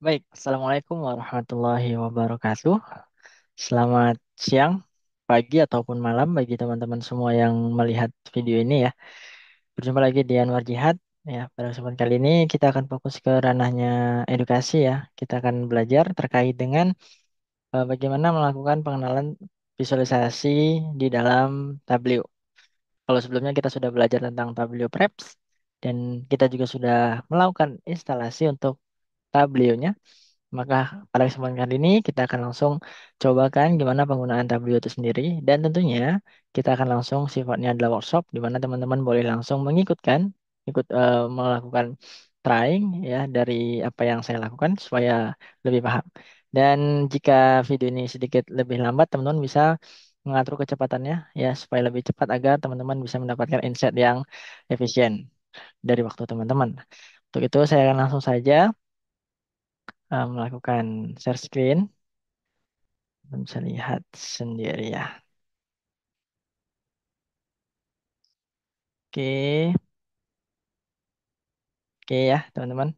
Baik, Assalamualaikum warahmatullahi wabarakatuh. Selamat siang, pagi, ataupun malam bagi teman-teman semua yang melihat video ini ya. Berjumpa lagi di Anwar Jihad. Ya, pada kesempatan kali ini kita akan fokus ke ranahnya edukasi ya. Kita akan belajar terkait dengan bagaimana melakukan pengenalan visualisasi di dalam Tableau. Kalau sebelumnya kita sudah belajar tentang Tableau Preps dan kita juga sudah melakukan instalasi untuk Tableau-nya. Maka pada kesempatan kali ini kita akan langsung cobakan gimana penggunaan Tableau itu sendiri dan tentunya kita akan langsung sifatnya adalah workshop di mana teman-teman boleh langsung mengikutkan melakukan trying ya dari apa yang saya lakukan supaya lebih paham. Dan jika video ini sedikit lebih lambat teman-teman bisa mengatur kecepatannya ya supaya lebih cepat agar teman-teman bisa mendapatkan insight yang efisien dari waktu teman-teman. Untuk itu saya akan langsung saja melakukan share screen. Teman bisa lihat sendiri ya. Oke, oke ya teman-teman.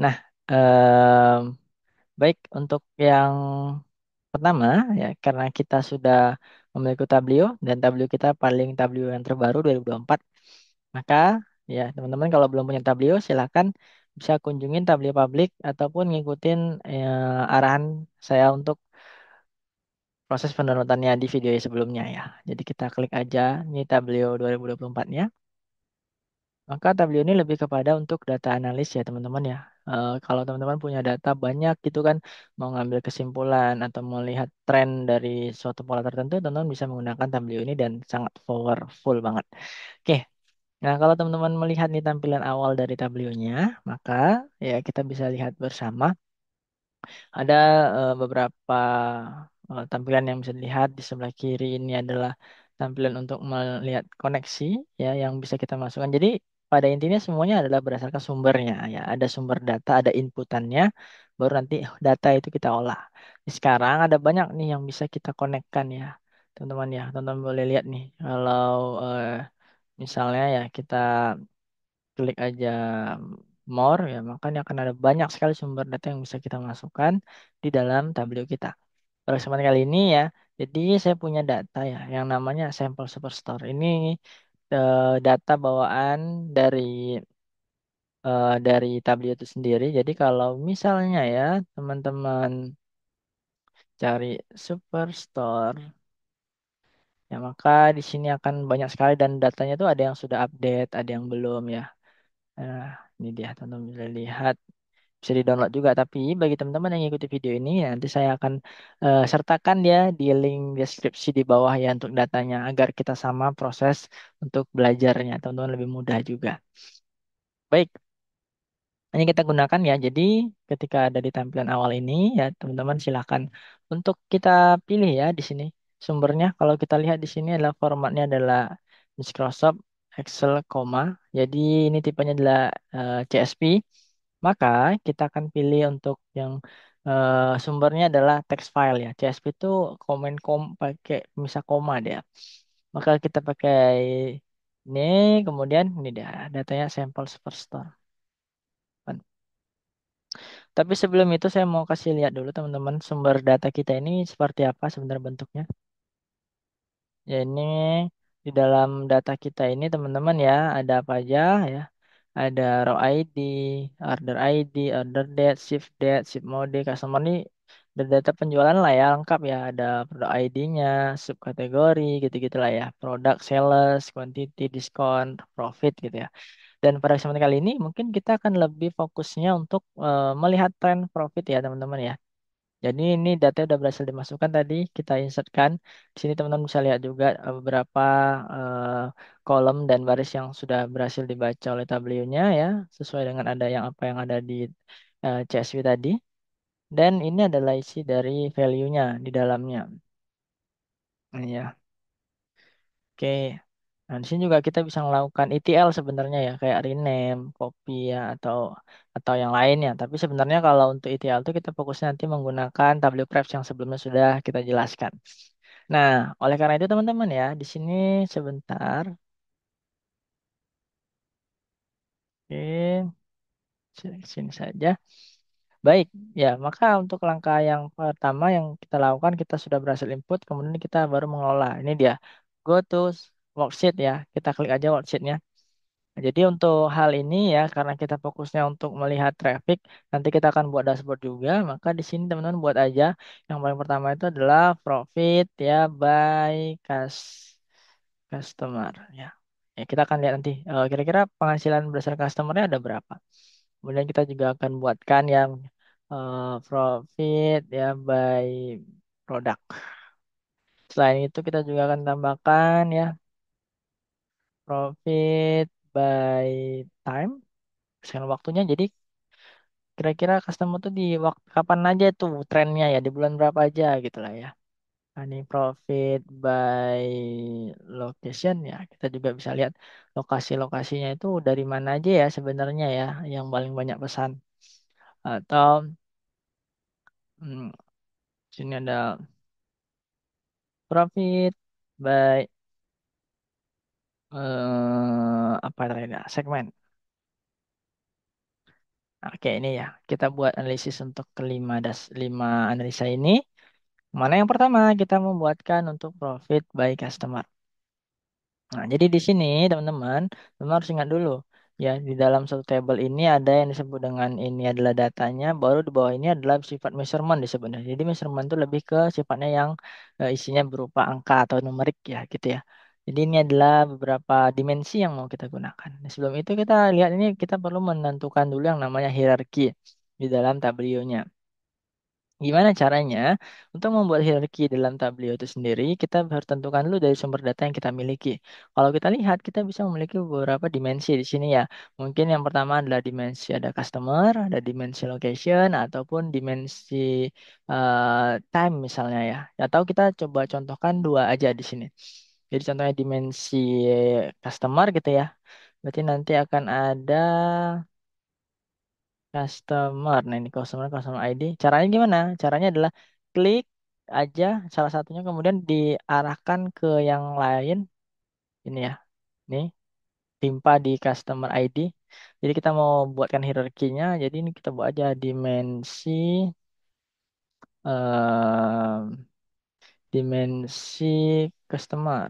Nah, em, baik untuk yang pertama ya karena kita sudah memiliki Tableau dan Tableau kita paling Tableau yang terbaru 2024. Maka ya teman-teman kalau belum punya Tableau silahkan bisa kunjungin Tableau Public ataupun ngikutin arahan saya untuk proses pendownloadannya di video sebelumnya ya. Jadi kita klik aja ini Tableau 2024-nya. Maka Tableau ini lebih kepada untuk data analis ya teman-teman ya. Kalau teman-teman punya data banyak gitu kan, mau ngambil kesimpulan atau melihat tren dari suatu pola tertentu, teman-teman bisa menggunakan Tableau ini dan sangat powerful banget. Oke, nah kalau teman-teman melihat nih tampilan awal dari Tableau-nya, maka ya kita bisa lihat bersama ada beberapa tampilan yang bisa dilihat di sebelah kiri ini adalah tampilan untuk melihat koneksi ya yang bisa kita masukkan. Jadi pada intinya semuanya adalah berdasarkan sumbernya ya. Ada sumber data, ada inputannya, baru nanti data itu kita olah. Sekarang ada banyak nih yang bisa kita konekkan ya, teman-teman ya. Teman-teman boleh lihat nih kalau misalnya ya kita klik aja more ya, makanya akan ada banyak sekali sumber data yang bisa kita masukkan di dalam Tableau kita. Pada kesempatan kali ini ya, jadi saya punya data ya yang namanya sampel superstore. Ini data bawaan dari Tableau itu sendiri. Jadi kalau misalnya ya teman-teman cari superstore ya maka di sini akan banyak sekali dan datanya itu ada yang sudah update, ada yang belum ya. Nah, ini dia teman-teman bisa lihat. Bisa di-download juga. Tapi bagi teman-teman yang ikuti video ini, nanti saya akan sertakan dia di link deskripsi di bawah ya untuk datanya agar kita sama proses untuk belajarnya. Teman-teman lebih mudah juga. Baik, ini kita gunakan ya. Jadi ketika ada di tampilan awal ini ya teman-teman silakan untuk kita pilih ya di sini sumbernya. Kalau kita lihat di sini adalah formatnya adalah Microsoft Excel, koma. Jadi ini tipenya adalah CSV. Maka kita akan pilih untuk yang sumbernya adalah text file ya. CSV itu komen pakai misal koma dia. Maka kita pakai ini, kemudian ini dia datanya sampel superstore. Tapi sebelum itu saya mau kasih lihat dulu teman-teman sumber data kita ini seperti apa sebenarnya bentuknya. Ya ini di dalam data kita ini teman-teman ya ada apa aja ya. Ada row ID, order date, shift date, ship mode, customer ini data penjualan lah ya lengkap ya. Ada produk ID-nya, subkategori gitu-gitu lah ya. Produk, sales, quantity, diskon, profit gitu ya. Dan pada kesempatan kali ini mungkin kita akan lebih fokusnya untuk melihat tren profit ya teman-teman ya. Jadi ini data udah berhasil dimasukkan tadi, kita insertkan. Di sini teman-teman bisa lihat juga beberapa eh, kolom dan baris yang sudah berhasil dibaca oleh Tableau-nya ya, sesuai dengan ada yang apa yang ada di CSV tadi. Dan ini adalah isi dari value-nya di dalamnya. Nah, ya, oke. Nah, di sini juga kita bisa melakukan ETL sebenarnya ya, kayak rename, copy ya, atau yang lainnya. Tapi sebenarnya kalau untuk ETL itu kita fokusnya nanti menggunakan Tableau Preps yang sebelumnya sudah kita jelaskan. Nah, oleh karena itu teman-teman ya, di sini sebentar. Oke, sini saja. Baik, ya, maka untuk langkah yang pertama yang kita lakukan, kita sudah berhasil input, kemudian kita baru mengelola. Ini dia, go to worksheet ya, kita klik aja worksheetnya. Jadi untuk hal ini ya, karena kita fokusnya untuk melihat traffic, nanti kita akan buat dashboard juga, maka di sini teman-teman buat aja, yang paling pertama itu adalah profit ya by customer ya. Ya, kita akan lihat nanti kira-kira penghasilan berdasarkan customernya ada berapa. Kemudian kita juga akan buatkan yang profit ya by product. Selain itu kita juga akan tambahkan ya profit by time, misalkan waktunya. Jadi kira-kira customer tuh di waktu kapan aja tuh trennya ya, di bulan berapa aja gitu lah ya. Nah, ini profit by location ya. Kita juga bisa lihat lokasi-lokasinya itu dari mana aja ya sebenarnya ya yang paling banyak pesan. Atau sini ada profit by apa tadi ya, segmen. Oke, ini ya. Kita buat analisis untuk lima analisa ini. Mana yang pertama kita membuatkan untuk profit by customer. Nah, jadi di sini teman-teman, teman harus ingat dulu ya di dalam satu table ini ada yang disebut dengan ini adalah datanya, baru di bawah ini adalah sifat measurement disebutnya. Jadi measurement itu lebih ke sifatnya yang isinya berupa angka atau numerik ya gitu ya. Jadi ini adalah beberapa dimensi yang mau kita gunakan. Nah, sebelum itu kita lihat ini kita perlu menentukan dulu yang namanya hierarki di dalam tabelionya. Gimana caranya untuk membuat hierarki dalam Tableau itu sendiri, kita harus tentukan dulu dari sumber data yang kita miliki. Kalau kita lihat, kita bisa memiliki beberapa dimensi di sini ya. Mungkin yang pertama adalah dimensi ada customer, ada dimensi location, ataupun dimensi time misalnya ya. Atau kita coba contohkan dua aja di sini. Jadi contohnya dimensi customer gitu ya. Berarti nanti akan ada customer. Nah, ini customer ID. Caranya gimana? Caranya adalah klik aja salah satunya kemudian diarahkan ke yang lain. Ini ya. Nih, timpa di customer ID. Jadi kita mau buatkan hierarkinya. Jadi ini kita buat aja dimensi dimensi customer.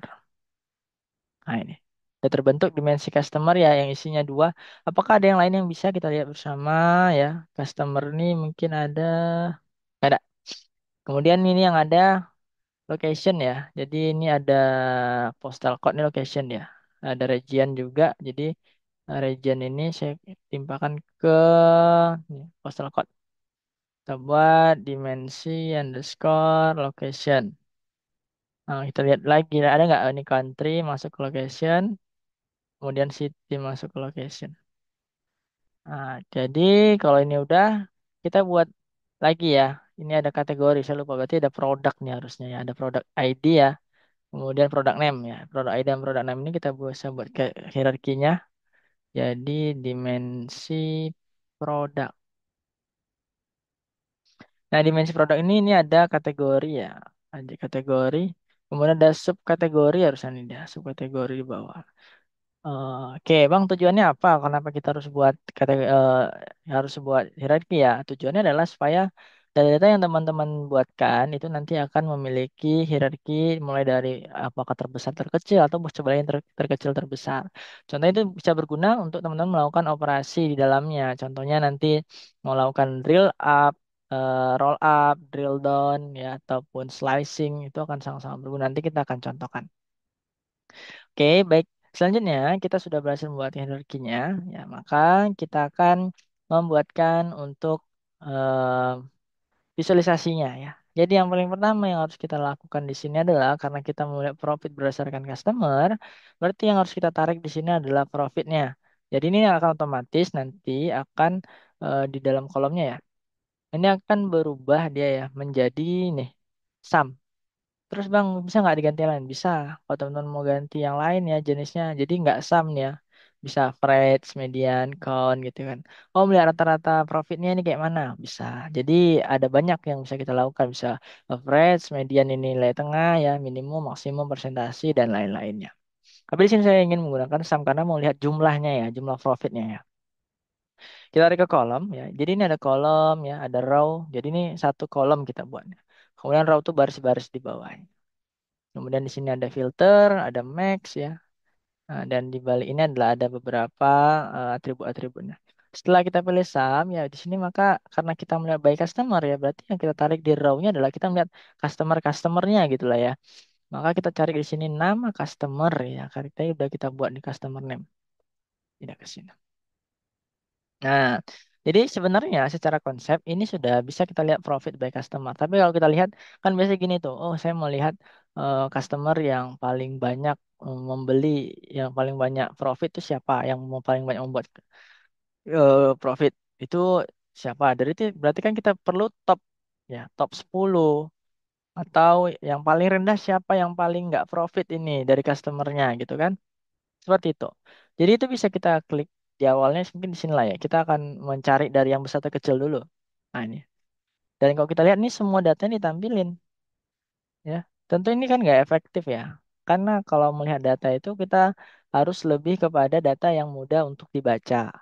Nah, ini. Sudah terbentuk dimensi customer ya yang isinya dua. Apakah ada yang lain yang bisa kita lihat bersama ya? Customer ini mungkin ada. Nggak ada. Kemudian ini yang ada location ya. Jadi ini ada postal code nih location ya. Ada region juga. Jadi region ini saya timpakan ke nih, postal code. Kita buat dimensi underscore location. Nah, kita lihat lagi ada nggak ini country masuk ke location, kemudian city masuk ke location. Nah, jadi kalau ini udah kita buat lagi ya. Ini ada kategori, saya lupa berarti ada produk nih harusnya ya. Ada produk ID ya. Kemudian product name ya. Produk ID dan product name ini kita bisa buat ke hierarkinya. Jadi dimensi produk. Nah, dimensi produk ini ada kategori ya. Ada kategori. Kemudian ada subkategori harusnya ini dia. Subkategori di bawah. Oke, Bang, tujuannya apa? Kenapa kita harus buat harus buat hierarki ya? Tujuannya adalah supaya data-data yang teman-teman buatkan itu nanti akan memiliki hierarki mulai dari apakah terbesar terkecil atau coba yang terkecil terbesar. Contohnya itu bisa berguna untuk teman-teman melakukan operasi di dalamnya. Contohnya nanti melakukan drill up, roll up, drill down ya ataupun slicing itu akan sangat-sangat berguna. Nanti kita akan contohkan. Oke, baik. Selanjutnya, kita sudah berhasil membuat hierarkinya. Ya, maka kita akan membuatkan untuk eh, visualisasinya ya. Jadi yang paling pertama yang harus kita lakukan di sini adalah karena kita melihat profit berdasarkan customer, berarti yang harus kita tarik di sini adalah profitnya. Jadi ini akan otomatis nanti akan di dalam kolomnya ya. Ini akan berubah dia ya menjadi nih sum. Terus Bang, bisa nggak diganti yang lain? Bisa. Kalau teman-teman mau ganti yang lain ya jenisnya. Jadi nggak sum nih ya. Bisa average, median, count gitu kan. Oh, melihat rata-rata profitnya ini kayak mana? Bisa. Jadi ada banyak yang bisa kita lakukan. Bisa average, median ini nilai tengah ya, minimum, maksimum, presentasi, dan lain-lainnya. Tapi di sini saya ingin menggunakan sum karena mau lihat jumlahnya ya, jumlah profitnya ya. Kita tarik ke kolom ya. Jadi ini ada kolom ya, ada row. Jadi ini satu kolom kita buat. Kemudian row itu baris-baris di bawah. Kemudian di sini ada filter, ada max ya. Nah, dan di balik ini adalah ada beberapa atribut-atributnya. Setelah kita pilih sum ya di sini maka karena kita melihat by customer ya berarti yang kita tarik di row-nya adalah kita melihat customer-customernya gitu lah ya. Maka kita cari di sini nama customer ya. Karena tadi udah kita buat di customer name. Tidak ke sini. Nah, jadi sebenarnya secara konsep ini sudah bisa kita lihat profit by customer. Tapi kalau kita lihat kan biasa gini tuh, oh saya mau lihat customer yang paling banyak membeli, yang paling banyak profit itu siapa, yang mau paling banyak membuat profit itu siapa. Dari itu berarti kan kita perlu top ya, top 10 atau yang paling rendah siapa yang paling nggak profit ini dari customernya gitu kan. Seperti itu. Jadi itu bisa kita klik di awalnya mungkin di sini lah ya. Kita akan mencari dari yang besar ke kecil dulu. Nah ini. Dan kalau kita lihat nih semua data ini ditampilin ya. Tentu ini kan nggak efektif ya. Karena kalau melihat data itu kita harus lebih kepada data yang mudah untuk dibaca.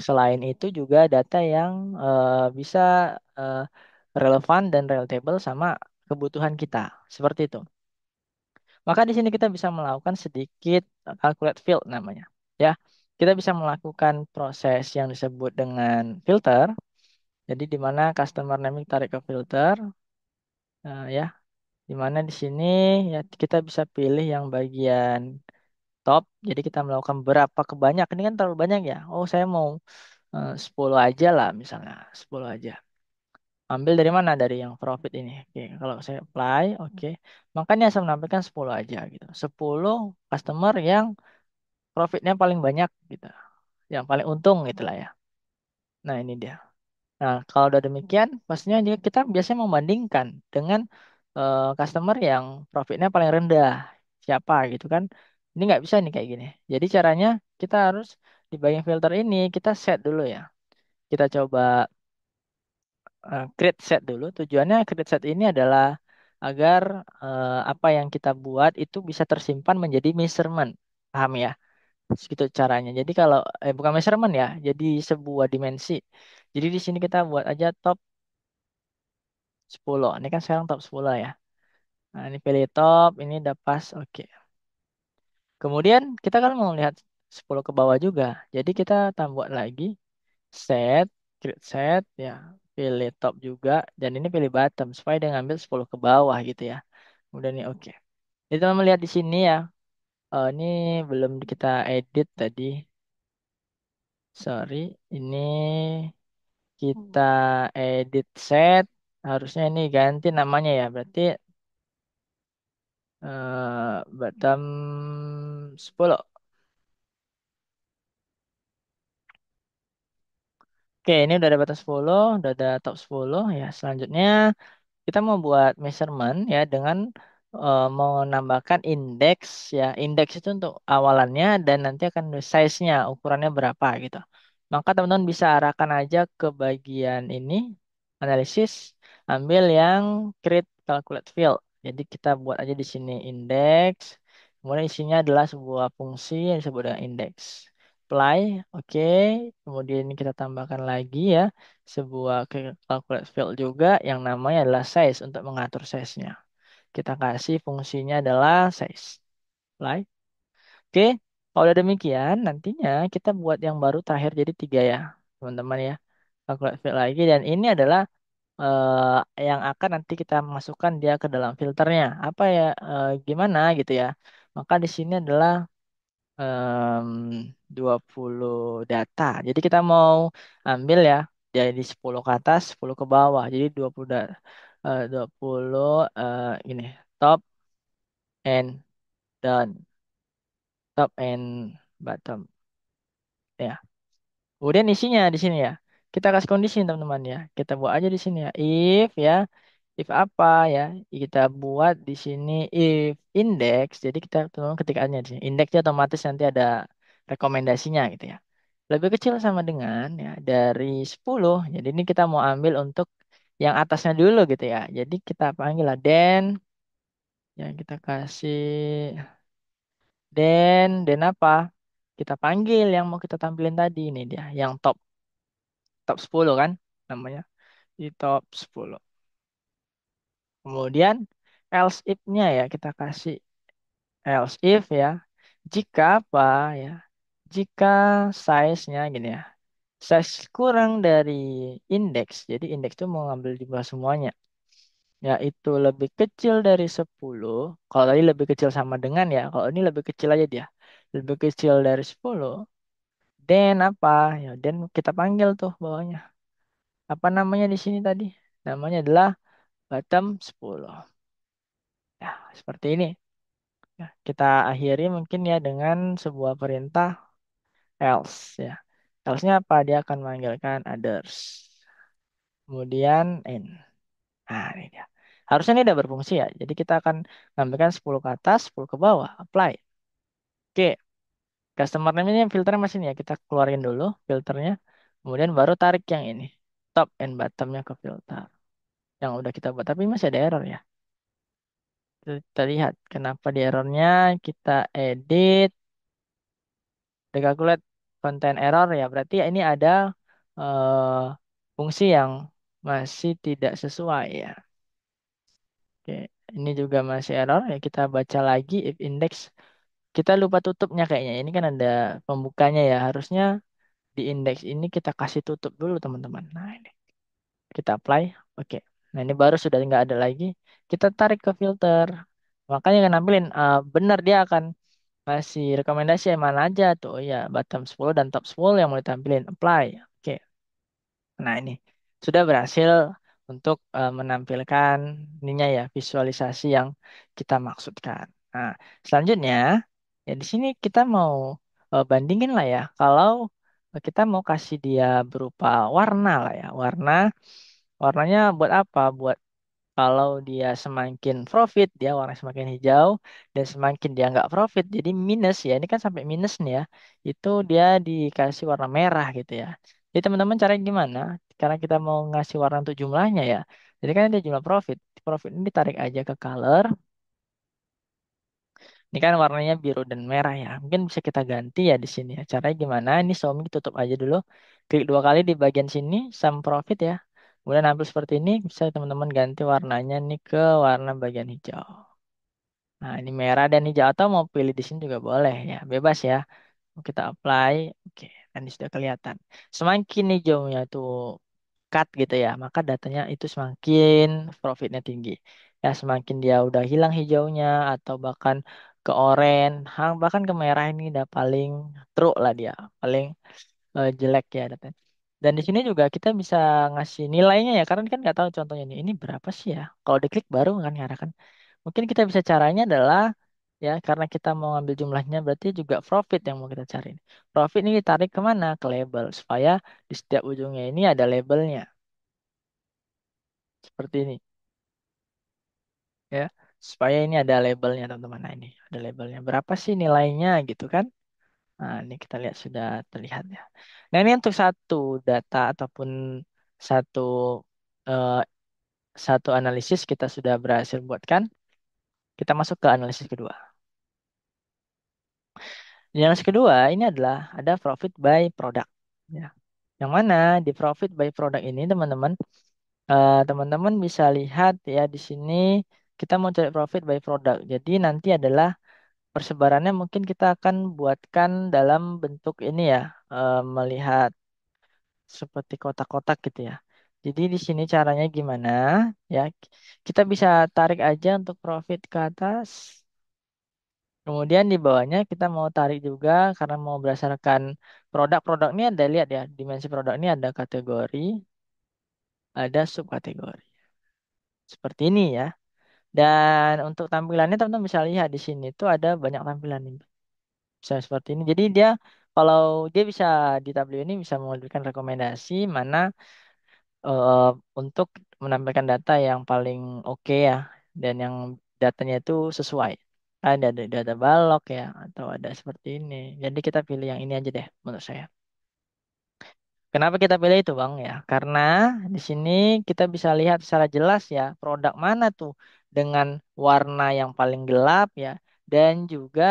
Selain itu juga data yang bisa eh, relevan dan relatable sama kebutuhan kita. Seperti itu. Maka di sini kita bisa melakukan sedikit calculate field namanya. Ya, kita bisa melakukan proses yang disebut dengan filter. Jadi di mana customer name ditarik ke filter, ya, di mana di sini ya kita bisa pilih yang bagian top. Jadi kita melakukan berapa kebanyak. Ini kan terlalu banyak ya. Oh, saya mau 10 aja lah misalnya, 10 aja. Ambil dari mana? Dari yang profit ini. Oke, kalau saya apply, oke. Makanya saya menampilkan 10 aja gitu. 10 customer yang profitnya paling banyak gitu. Yang paling untung gitulah ya. Nah, ini dia. Nah, kalau udah demikian, pastinya dia kita biasanya membandingkan dengan customer yang profitnya paling rendah. Siapa gitu kan. Ini nggak bisa nih kayak gini. Jadi caranya kita harus di bagian filter ini kita set dulu ya. Kita coba create set dulu. Tujuannya create set ini adalah agar apa yang kita buat itu bisa tersimpan menjadi measurement. Paham ya? Segitu caranya. Jadi kalau bukan measurement ya, jadi sebuah dimensi. Jadi di sini kita buat aja top 10. Ini kan sekarang top 10 ya. Nah, ini pilih top, ini udah pas. Oke. Kemudian kita kan mau lihat 10 ke bawah juga. Jadi kita tambah lagi set, create set ya. Pilih top juga dan ini pilih bottom supaya dia ngambil 10 ke bawah gitu ya. Kemudian ini oke. Jadi teman melihat di sini ya. Ini belum kita edit tadi. Sorry, ini kita edit set. Harusnya ini ganti namanya ya. Berarti bottom 10. Oke, ini udah ada bottom 10, udah ada top 10 ya. Selanjutnya kita mau buat measurement ya dengan menambahkan indeks ya. Indeks itu untuk awalannya dan nanti akan size-nya, ukurannya berapa gitu. Maka teman-teman bisa arahkan aja ke bagian ini, analisis, ambil yang create calculate field. Jadi kita buat aja di sini indeks, kemudian isinya adalah sebuah fungsi yang disebut dengan indeks. Apply, oke. Kemudian ini kita tambahkan lagi ya sebuah calculate field juga yang namanya adalah size untuk mengatur size-nya. Kita kasih fungsinya adalah size. Like. Oke, kalau udah demikian, nantinya kita buat yang baru terakhir jadi 3 ya, teman-teman ya. Calculate field lagi dan ini adalah yang akan nanti kita masukkan dia ke dalam filternya. Apa ya, gimana gitu ya. Maka di sini adalah em, 20 data. Jadi kita mau ambil ya dari 10 ke atas, 10 ke bawah. Jadi 20 ini top and down, top and bottom ya. Kemudian isinya di sini ya. Kita kasih kondisi teman-teman ya. Kita buat aja di sini ya. If ya, if apa ya? Kita buat di sini if index. Jadi kita teman-teman ketikanya di sini. Indeksnya otomatis nanti ada rekomendasinya gitu ya. Lebih kecil sama dengan ya dari 10. Jadi ini kita mau ambil untuk yang atasnya dulu gitu ya. Jadi kita panggil lah den ya kita kasih den apa? Kita panggil yang mau kita tampilin tadi ini dia, yang top. top 10 kan namanya. Di top 10. Kemudian else if-nya ya kita kasih else if ya. Jika apa ya? Jika size-nya gini ya. Size kurang dari indeks. Jadi indeks itu mau ngambil jumlah semuanya. Yaitu lebih kecil dari 10. Kalau tadi lebih kecil sama dengan ya. Kalau ini lebih kecil aja dia. Lebih kecil dari 10. Then apa? Ya, then kita panggil tuh bawahnya. Apa namanya di sini tadi? Namanya adalah bottom 10. Ya, seperti ini. Ya, kita akhiri mungkin ya dengan sebuah perintah else ya. Else-nya apa? Dia akan manggilkan others. Kemudian end. Nah, ini dia. Harusnya ini udah berfungsi ya. Jadi kita akan ngambilkan 10 ke atas, 10 ke bawah. Apply. Oke. Customer name-nya filternya masih ini ya. Kita keluarin dulu filternya. Kemudian baru tarik yang ini. Top and bottom-nya ke filter. Yang udah kita buat. Tapi masih ada error ya. Kita lihat kenapa di errornya. Kita edit. Recalculate content error ya. Berarti ya ini ada eh, fungsi yang masih tidak sesuai ya. Oke, ini juga masih error ya. Kita baca lagi if index. Kita lupa tutupnya kayaknya. Ini kan ada pembukanya ya. Harusnya di indeks ini kita kasih tutup dulu teman-teman. Nah ini kita apply. Oke. Nah ini baru sudah nggak ada lagi. Kita tarik ke filter. Makanya kan nampilin benar dia akan ngasih rekomendasi yang mana aja tuh. Oh ya, bottom 10 dan top 10 yang mau ditampilin. Apply. Oke. Nah, ini sudah berhasil untuk menampilkan ininya ya, visualisasi yang kita maksudkan. Nah, selanjutnya ya di sini kita mau bandingin lah ya. Kalau kita mau kasih dia berupa warna lah ya. Warnanya buat apa? Buat kalau dia semakin profit, dia warna semakin hijau. Dan semakin dia nggak profit, jadi minus ya. Ini kan sampai minus nih ya. Itu dia dikasih warna merah gitu ya. Jadi teman-teman caranya gimana? Karena kita mau ngasih warna untuk jumlahnya ya. Jadi kan ada jumlah profit. Profit ini ditarik aja ke color. Ini kan warnanya biru dan merah ya. Mungkin bisa kita ganti ya di sini ya. Caranya gimana? Ini Xiaomi tutup aja dulu. Klik dua kali di bagian sini, sum profit ya. Kemudian ambil seperti ini, bisa teman-teman ganti warnanya nih ke warna bagian hijau. Nah, ini merah dan hijau atau mau pilih di sini juga boleh ya, bebas ya. Kita apply, oke, dan ini sudah kelihatan. Semakin hijaunya tuh cut gitu ya, maka datanya itu semakin profitnya tinggi. Ya, semakin dia udah hilang hijaunya atau bahkan ke oranye, bahkan ke merah ini udah paling true lah dia, paling jelek ya datanya. Dan di sini juga kita bisa ngasih nilainya ya, karena kan nggak tahu contohnya ini berapa sih ya. Kalau diklik baru kan ngarahkan. Mungkin kita bisa caranya adalah ya karena kita mau ngambil jumlahnya berarti juga profit yang mau kita cari. Profit ini ditarik kemana? Ke label supaya di setiap ujungnya ini ada labelnya seperti ini ya. Supaya ini ada labelnya teman-teman. Nah ini ada labelnya. Berapa sih nilainya gitu kan? Nah ini kita lihat sudah terlihat ya. Nah ini untuk satu data ataupun satu eh, satu analisis kita sudah berhasil buatkan. Kita masuk ke analisis kedua. Yang kedua ini adalah ada profit by product. Ya. Yang mana di profit by product ini teman-teman, teman-teman bisa lihat ya di sini kita mau cari profit by product. Jadi nanti adalah persebarannya mungkin kita akan buatkan dalam bentuk ini ya, melihat seperti kotak-kotak gitu ya. Jadi di sini caranya gimana ya? Kita bisa tarik aja untuk profit ke atas. Kemudian di bawahnya kita mau tarik juga karena mau berdasarkan produk-produk ini ada lihat ya, dimensi produk ini ada kategori, ada subkategori. Seperti ini ya. Dan untuk tampilannya teman-teman bisa lihat di sini tuh ada banyak tampilan ini. Bisa seperti ini. Jadi dia kalau dia bisa di tabel ini bisa memberikan rekomendasi mana eh, untuk menampilkan data yang paling oke ya dan yang datanya itu sesuai. Ada data balok ya atau ada seperti ini. Jadi kita pilih yang ini aja deh menurut saya. Kenapa kita pilih itu Bang ya? Karena di sini kita bisa lihat secara jelas ya produk mana tuh dengan warna yang paling gelap ya dan juga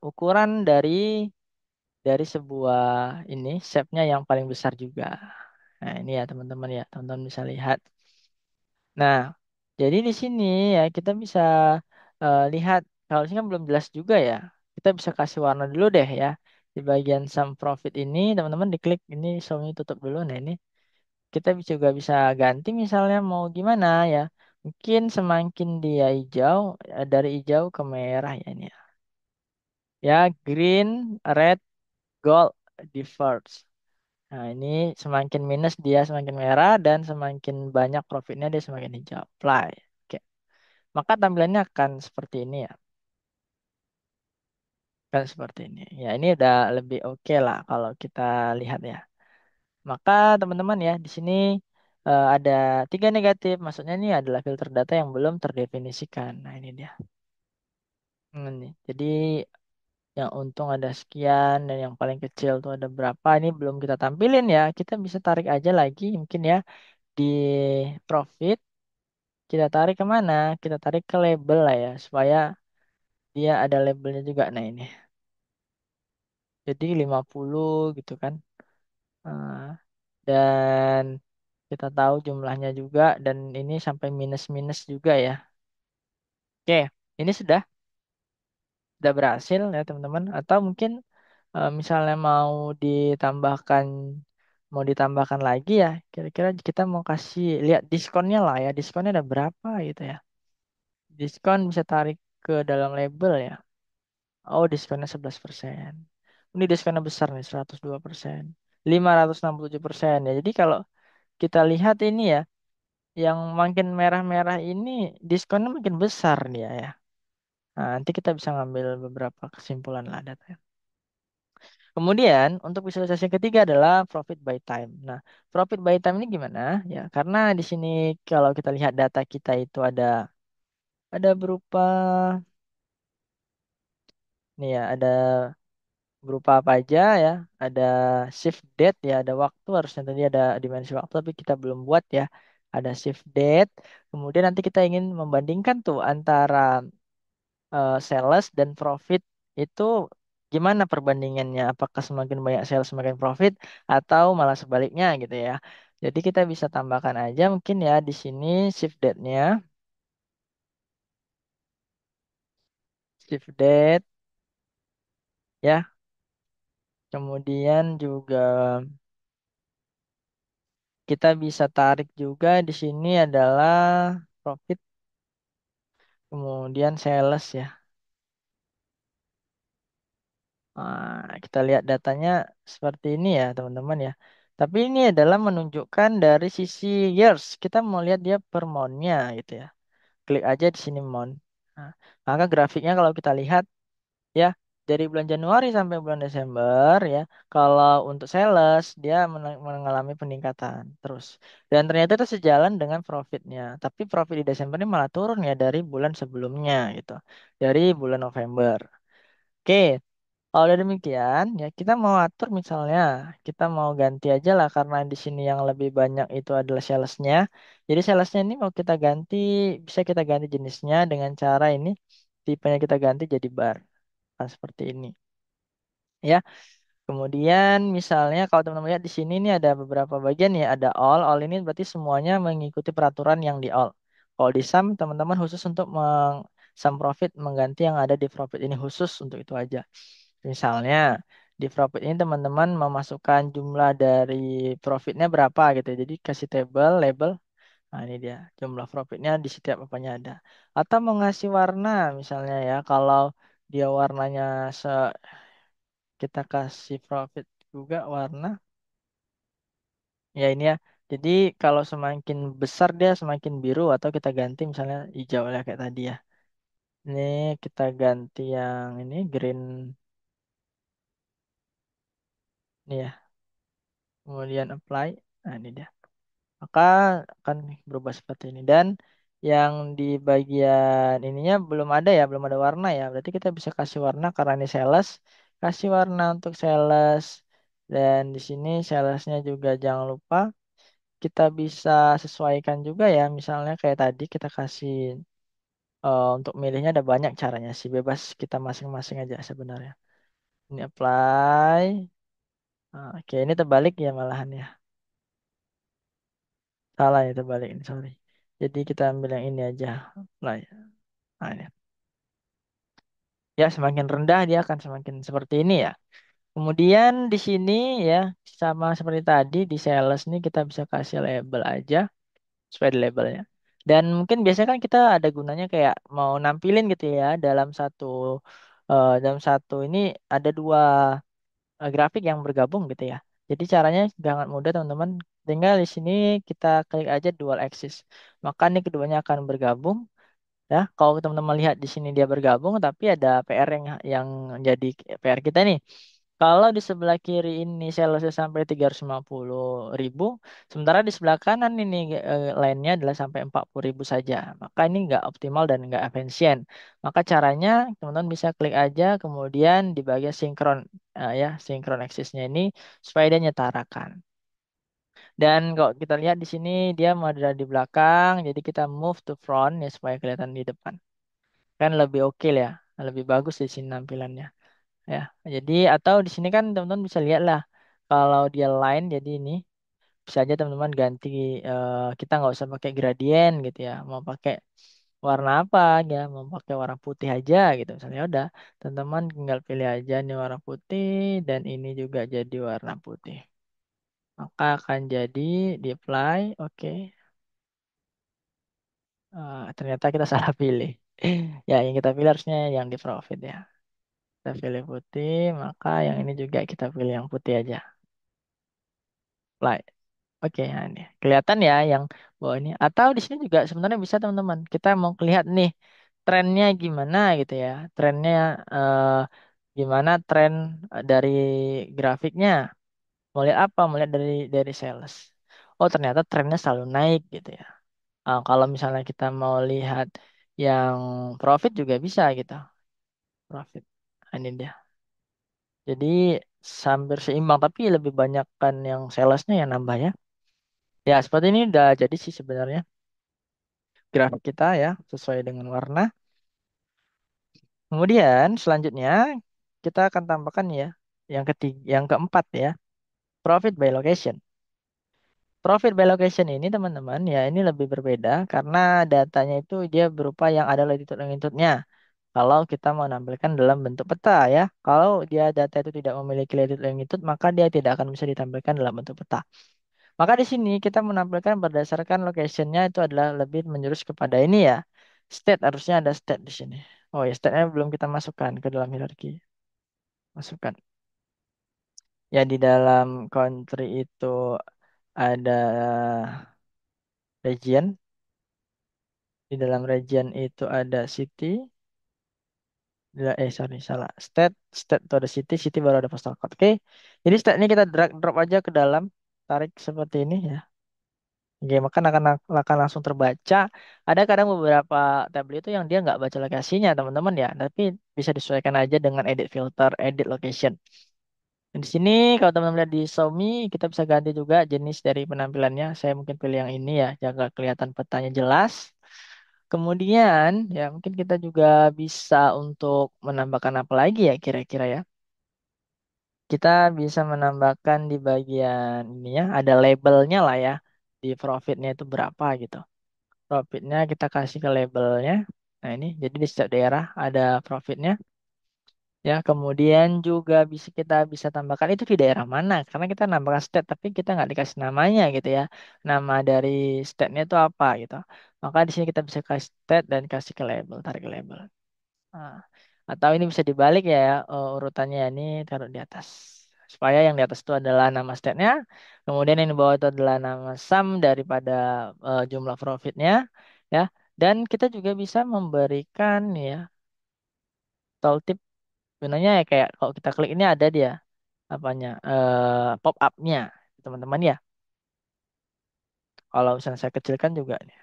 ukuran dari dari sebuah ini shape-nya yang paling besar juga. Nah, ini ya teman-teman ya, teman-teman bisa lihat. Nah, jadi di sini ya kita bisa lihat kalau ini kan belum jelas juga ya. Kita bisa kasih warna dulu deh ya. Di bagian sum profit ini teman-teman diklik ini show-nya tutup dulu. Nah, ini kita juga bisa ganti misalnya mau gimana ya. Mungkin semakin dia hijau dari hijau ke merah ya ini ya. Ya, green, red, gold, diverse. Nah, ini semakin minus dia semakin merah dan semakin banyak profitnya dia semakin hijau. Apply. Oke. Maka tampilannya akan seperti ini ya. Kan seperti ini. Ya, ini udah lebih oke lah kalau kita lihat ya. Maka teman-teman ya, di sini ada tiga negatif. Maksudnya ini adalah filter data yang belum terdefinisikan. Nah, ini dia. Ini. Jadi yang untung ada sekian dan yang paling kecil tuh ada berapa. Ini belum kita tampilin ya. Kita bisa tarik aja lagi mungkin ya di profit. Kita tarik kemana? Kita tarik ke label lah ya, supaya dia ada labelnya juga. Nah ini, jadi 50 gitu kan. Eh, dan kita tahu jumlahnya juga dan ini sampai minus-minus juga ya. Oke, ini sudah berhasil ya teman-teman. Atau mungkin misalnya mau ditambahkan lagi ya. Kira-kira kita mau kasih lihat diskonnya lah ya. Diskonnya ada berapa gitu ya. Diskon bisa tarik ke dalam label ya. Oh, diskonnya 11%. Ini diskonnya besar nih, 102%. 567%. Ya, jadi kalau kita lihat ini ya, yang makin merah-merah ini diskonnya makin besar dia ya. Nah, nanti kita bisa ngambil beberapa kesimpulan lah datanya. Kemudian untuk visualisasi yang ketiga adalah profit by time. Nah, profit by time ini gimana? Ya, karena di sini kalau kita lihat data kita itu ada berupa nih ya, berupa apa aja ya. Ada shift date ya, ada waktu harusnya tadi ada dimensi waktu tapi kita belum buat ya. Ada shift date. Kemudian nanti kita ingin membandingkan tuh antara sales dan profit itu gimana perbandingannya? Apakah semakin banyak sales semakin profit atau malah sebaliknya gitu ya. Jadi kita bisa tambahkan aja mungkin ya di sini shift date-nya, shift date ya. Kemudian juga kita bisa tarik juga di sini adalah profit, kemudian sales ya. Kita lihat datanya seperti ini ya, teman-teman ya. Tapi ini adalah menunjukkan dari sisi years. Kita mau lihat dia per month-nya gitu ya. Klik aja di sini month. Nah, maka grafiknya kalau kita lihat ya dari bulan Januari sampai bulan Desember ya, kalau untuk sales dia mengalami peningkatan terus. Dan ternyata itu sejalan dengan profitnya. Tapi profit di Desember ini malah turun ya dari bulan sebelumnya gitu. Dari bulan November. Oke, kalau udah demikian, ya kita mau atur misalnya, kita mau ganti aja lah karena di sini yang lebih banyak itu adalah salesnya. Jadi salesnya ini mau kita ganti, bisa kita ganti jenisnya dengan cara ini, tipenya kita ganti jadi bar. Nah, seperti ini. Ya, kemudian misalnya kalau teman-teman lihat di sini ini ada beberapa bagian ya, ada all. All ini berarti semuanya mengikuti peraturan yang di all. Kalau di sum, teman-teman khusus untuk sum profit mengganti yang ada di profit ini khusus untuk itu aja. Misalnya di profit ini teman-teman memasukkan jumlah dari profitnya berapa gitu. Jadi kasih table, label. Nah ini dia jumlah profitnya di setiap apanya ada. Atau mau ngasih warna misalnya ya. Kalau dia warnanya kita kasih profit juga warna. Ya ini ya. Jadi kalau semakin besar dia semakin biru atau kita ganti misalnya hijau ya kayak tadi ya. Ini kita ganti yang ini green nih ya. Kemudian apply. Nah ini dia. Maka akan berubah seperti ini. Dan yang di bagian ininya belum ada warna ya. Berarti kita bisa kasih warna karena ini sales, kasih warna untuk sales. Dan di sini salesnya juga jangan lupa kita bisa sesuaikan juga ya. Misalnya kayak tadi kita kasih untuk milihnya ada banyak caranya sih. Bebas kita masing-masing aja sebenarnya. Ini apply. Oke, ini terbalik ya malahan ya. Salah ya terbalik ini, sorry. Jadi kita ambil yang ini aja. Apply. Nah, ini. Ya, semakin rendah dia akan semakin seperti ini ya. Kemudian di sini ya, sama seperti tadi di sales nih kita bisa kasih label aja sesuai di labelnya. Dan mungkin biasanya kan kita ada gunanya kayak mau nampilin gitu ya dalam satu ini ada dua grafik yang bergabung gitu ya. Jadi caranya sangat mudah teman-teman. Tinggal di sini kita klik aja dual axis. Maka ini keduanya akan bergabung ya. Kalau teman-teman lihat di sini dia bergabung, tapi ada PR yang jadi PR kita nih. Kalau di sebelah kiri ini salesnya sampai 350.000, sementara di sebelah kanan ini lainnya adalah sampai 40.000 saja. Maka ini nggak optimal dan nggak efisien. Maka caranya teman-teman bisa klik aja, kemudian di bagian sinkron ya sinkron axisnya ini supaya dia nyetarakan. Dan kalau kita lihat di sini dia mau ada di belakang, jadi kita move to front ya supaya kelihatan di depan. Kan lebih oke ya, lebih bagus di sini tampilannya. Ya, jadi atau di sini kan teman-teman bisa lihat lah kalau dia line jadi ini bisa aja teman-teman ganti kita nggak usah pakai gradien gitu ya mau pakai warna apa ya mau pakai warna putih aja gitu misalnya ya udah teman-teman tinggal pilih aja nih warna putih dan ini juga jadi warna putih maka akan jadi di apply oke. Ternyata kita salah pilih ya yang kita pilih harusnya yang di profit ya kita pilih putih maka yang ini juga kita pilih yang putih aja apply. Oke, nah ini kelihatan ya yang bawah ini. Atau di sini juga sebenarnya bisa teman-teman. Kita mau lihat nih trennya gimana gitu ya. Trennya eh, gimana tren dari grafiknya. Mau lihat apa? Mau lihat dari sales. Oh ternyata trennya selalu naik gitu ya. Kalau misalnya kita mau lihat yang profit juga bisa gitu. Profit. Nah, ini dia. Jadi hampir seimbang tapi lebih banyak kan yang salesnya yang nambah ya. Ya seperti ini udah jadi sih sebenarnya. Grafik kita ya sesuai dengan warna. Kemudian selanjutnya kita akan tambahkan ya yang keempat ya, profit by location. Profit by location ini teman-teman ya ini lebih berbeda karena datanya itu dia berupa yang ada latitude-longitude-nya. Kalau kita mau menampilkan dalam bentuk peta ya. Kalau dia data itu tidak memiliki latitude longitude maka dia tidak akan bisa ditampilkan dalam bentuk peta. Maka di sini kita menampilkan berdasarkan locationnya itu adalah lebih menjurus kepada ini ya. State harusnya ada state di sini. Oh ya, state-nya belum kita masukkan ke dalam hierarki. Masukkan. Ya di dalam country itu ada region. Di dalam region itu ada city. Sorry, salah. State itu ada city, city baru ada postal code. Oke. Jadi state ini kita drag drop aja ke dalam, tarik seperti ini ya. Oke, maka akan langsung terbaca. Ada kadang beberapa tabel itu yang dia nggak baca lokasinya, teman-teman ya. Tapi bisa disesuaikan aja dengan edit filter, edit location. Dan di sini kalau teman-teman lihat di Xiaomi, kita bisa ganti juga jenis dari penampilannya. Saya mungkin pilih yang ini ya, jaga kelihatan petanya jelas. Kemudian ya mungkin kita juga bisa untuk menambahkan apa lagi ya kira-kira ya. Kita bisa menambahkan di bagian ini ya, ada labelnya lah ya. Di profitnya itu berapa gitu. Profitnya kita kasih ke labelnya. Nah ini, jadi di setiap daerah ada profitnya. Ya, kemudian juga kita bisa tambahkan itu di daerah mana. Karena kita nambahkan state, tapi kita nggak dikasih namanya gitu ya. Nama dari state-nya itu apa gitu. Maka di sini kita bisa kasih state dan kasih ke label, tarik ke label. Nah, atau ini bisa dibalik ya, urutannya ini taruh di atas. Supaya yang di atas itu adalah nama state-nya, kemudian yang di bawah itu adalah nama sum daripada jumlah profitnya, ya. Dan kita juga bisa memberikan ya tooltip gunanya ya kayak kalau kita klik ini ada dia apanya pop up-nya teman-teman ya. Kalau misalnya saya kecilkan juga nih.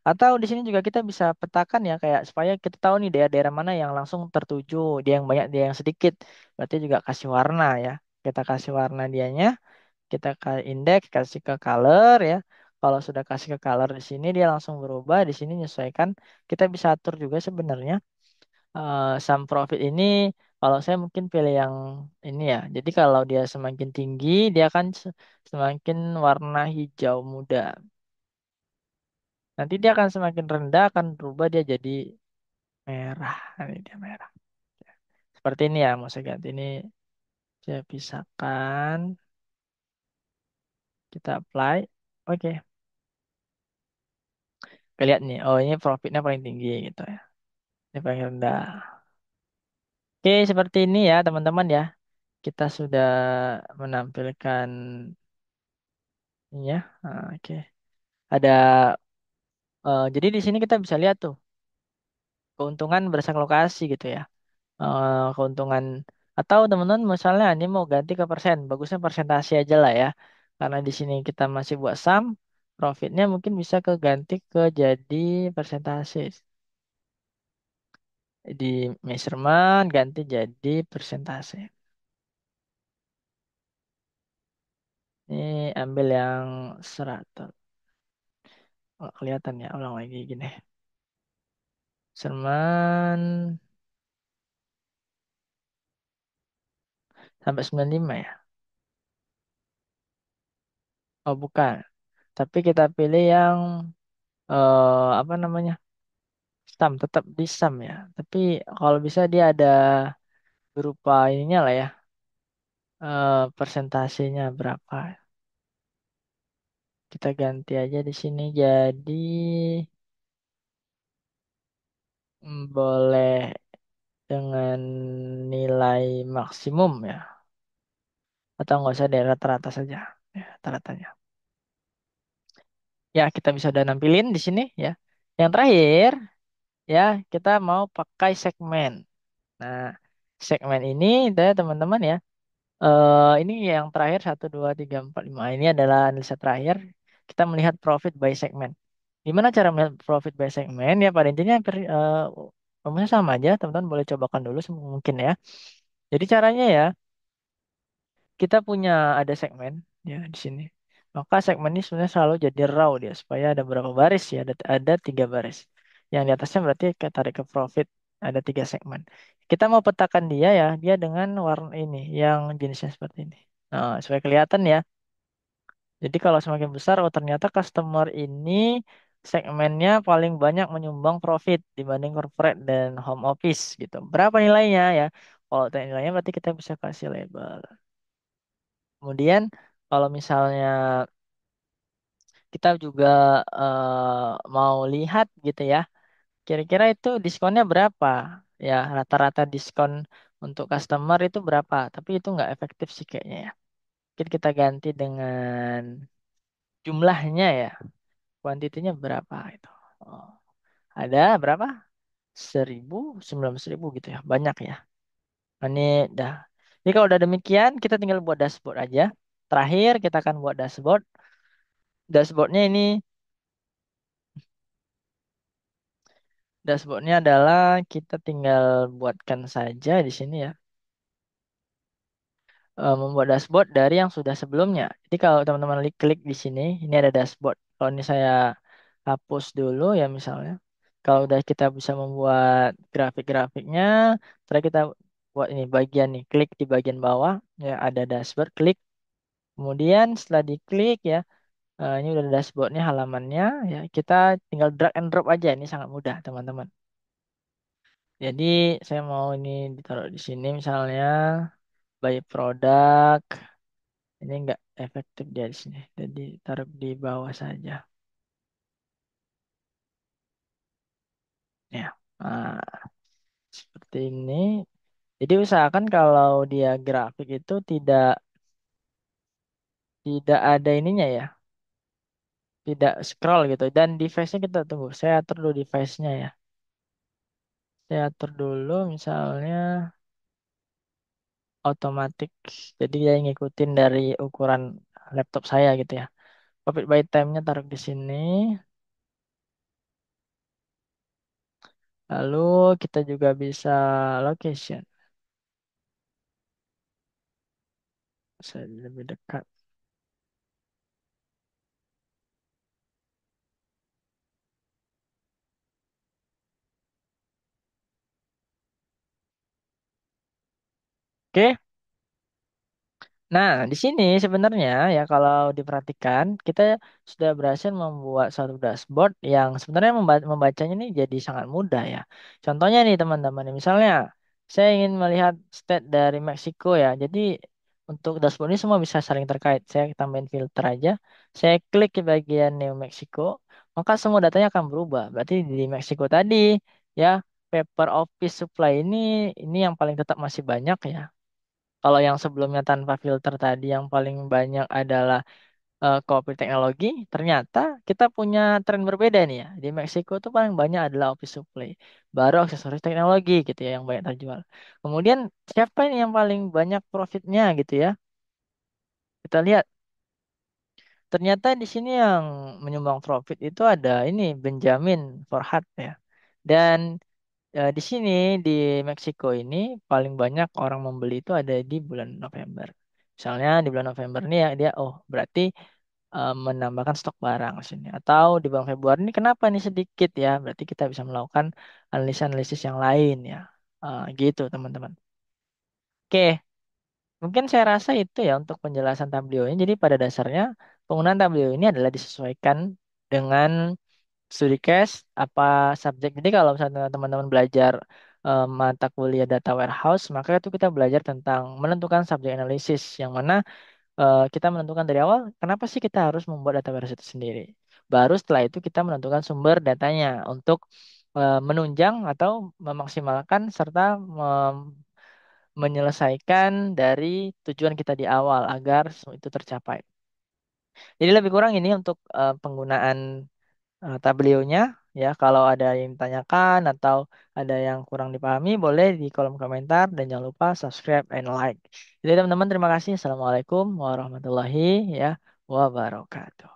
Atau di sini juga kita bisa petakan ya kayak supaya kita tahu nih daerah-daerah mana yang langsung tertuju, dia yang banyak, dia yang sedikit. Berarti juga kasih warna ya. Kita kasih warna dianya, kita ke indeks, kasih ke color ya. Kalau sudah kasih ke color di sini dia langsung berubah, di sini menyesuaikan. Kita bisa atur juga sebenarnya sum profit ini Kalau saya mungkin pilih yang ini ya. Jadi kalau dia semakin tinggi, dia akan semakin warna hijau muda. Nanti dia akan semakin rendah, akan berubah dia jadi merah. Ini dia merah. Seperti ini ya, mau saya ganti ini. Saya pisahkan. Kita apply. Oke, lihat nih. Oh, ini profitnya paling tinggi gitu ya. Ini paling rendah. Oke, seperti ini ya teman-teman ya. Kita sudah menampilkan ini ya. Oke. Ada jadi di sini kita bisa lihat tuh keuntungan berdasarkan lokasi gitu ya. Keuntungan atau teman-teman misalnya ini mau ganti ke persen, bagusnya persentase aja lah ya. Karena di sini kita masih buat sum, profitnya mungkin bisa keganti ke jadi persentase. Di measurement ganti jadi persentase. Ini ambil yang 100. Oh, kelihatan ya, ulang lagi gini. Measurement sampai 95 ya. Oh, bukan. Tapi kita pilih yang apa namanya? Sum, tetap di sum ya. Tapi kalau bisa dia ada berupa ininya lah ya. Persentasenya berapa. Kita ganti aja di sini jadi boleh dengan nilai maksimum ya. Atau nggak usah dari rata-rata saja. Ya, rata-ratanya. Ya, kita bisa udah nampilin di sini ya. Yang terakhir ya, kita mau pakai segmen. Nah, segmen ini ya teman-teman ya. Ini yang terakhir 1, 2, 3, 4, 5. Ini adalah analisa terakhir. Kita melihat profit by segmen. Gimana cara melihat profit by segmen? Ya pada intinya hampir rumusnya sama aja. Teman-teman boleh cobakan dulu mungkin ya. Jadi caranya ya, kita punya ada segmen ya di sini. Maka segmen ini sebenarnya selalu jadi raw dia supaya ada berapa baris ya? Ada 3 baris. Yang di atasnya berarti kita tarik ke profit ada 3 segmen. Kita mau petakan dia ya, dia dengan warna ini yang jenisnya seperti ini. Nah, supaya kelihatan ya. Jadi kalau semakin besar, oh ternyata customer ini segmennya paling banyak menyumbang profit dibanding corporate dan home office gitu. Berapa nilainya ya? Kalau nilainya berarti kita bisa kasih label. Kemudian kalau misalnya kita juga mau lihat gitu ya, kira-kira itu diskonnya berapa? Ya, rata-rata diskon untuk customer itu berapa? Tapi itu nggak efektif sih kayaknya ya. Mungkin kita ganti dengan jumlahnya ya, kuantitinya berapa itu. Oh, ada berapa? 1.000, 19.000 gitu ya, banyak ya. Ini dah. Jadi kalau udah demikian, kita tinggal buat dashboard aja. Terakhir kita akan buat dashboard. Dashboardnya ini Dashboardnya adalah kita tinggal buatkan saja di sini ya. Membuat dashboard dari yang sudah sebelumnya. Jadi kalau teman-teman klik di sini, ini ada dashboard. Kalau ini saya hapus dulu ya misalnya. Kalau udah kita bisa membuat grafik-grafiknya, terus kita buat ini bagian nih, klik di bagian bawah, ya ada dashboard, klik. Kemudian setelah diklik ya, ini udah ada dashboardnya halamannya, ya kita tinggal drag and drop aja. Ini sangat mudah teman-teman. Jadi saya mau ini ditaruh di sini misalnya by product. Ini enggak efektif dia di sini. Jadi taruh di bawah saja. Ya. Nah, seperti ini. Jadi usahakan kalau dia grafik itu tidak ada ininya ya. Tidak scroll gitu. Dan device-nya kita tunggu. Saya atur dulu device-nya ya. Saya atur dulu misalnya otomatis. Jadi dia ngikutin dari ukuran laptop saya gitu ya. Profit by time-nya taruh di sini. Lalu kita juga bisa location. Saya lebih dekat. Oke. Nah, di sini sebenarnya ya kalau diperhatikan kita sudah berhasil membuat suatu dashboard yang sebenarnya membacanya ini jadi sangat mudah ya. Contohnya nih teman-teman, misalnya saya ingin melihat state dari Meksiko ya. Jadi untuk dashboard ini semua bisa saling terkait. Saya tambahin filter aja. Saya klik ke bagian New Mexico, maka semua datanya akan berubah. Berarti di Meksiko tadi ya paper office supply ini yang paling tetap masih banyak ya. Kalau yang sebelumnya tanpa filter tadi yang paling banyak adalah kopi teknologi, ternyata kita punya tren berbeda nih ya. Di Meksiko tuh paling banyak adalah office supply, baru aksesoris teknologi gitu ya yang banyak terjual. Kemudian siapa ini yang paling banyak profitnya gitu ya? Kita lihat ternyata di sini yang menyumbang profit itu ada ini Benjamin Forhat ya. Dan di sini di Meksiko ini paling banyak orang membeli itu ada di bulan November. Misalnya di bulan November ini ya dia oh berarti menambahkan stok barang di sini. Atau di bulan Februari ini kenapa nih sedikit ya? Berarti kita bisa melakukan analisis-analisis yang lain ya. Gitu teman-teman. Oke, mungkin saya rasa itu ya untuk penjelasan Tableau ini. Jadi pada dasarnya penggunaan Tableau ini adalah disesuaikan dengan studi case apa subjek. Jadi kalau misalnya teman-teman belajar mata kuliah data warehouse, maka itu kita belajar tentang menentukan subjek analisis yang mana kita menentukan dari awal kenapa sih kita harus membuat data warehouse itu sendiri. Baru setelah itu kita menentukan sumber datanya untuk menunjang atau memaksimalkan serta menyelesaikan dari tujuan kita di awal agar itu tercapai. Jadi lebih kurang ini untuk penggunaan tabelionya ya. Kalau ada yang ditanyakan atau ada yang kurang dipahami boleh di kolom komentar dan jangan lupa subscribe and like. Jadi teman-teman terima kasih. Assalamualaikum warahmatullahi ya wabarakatuh.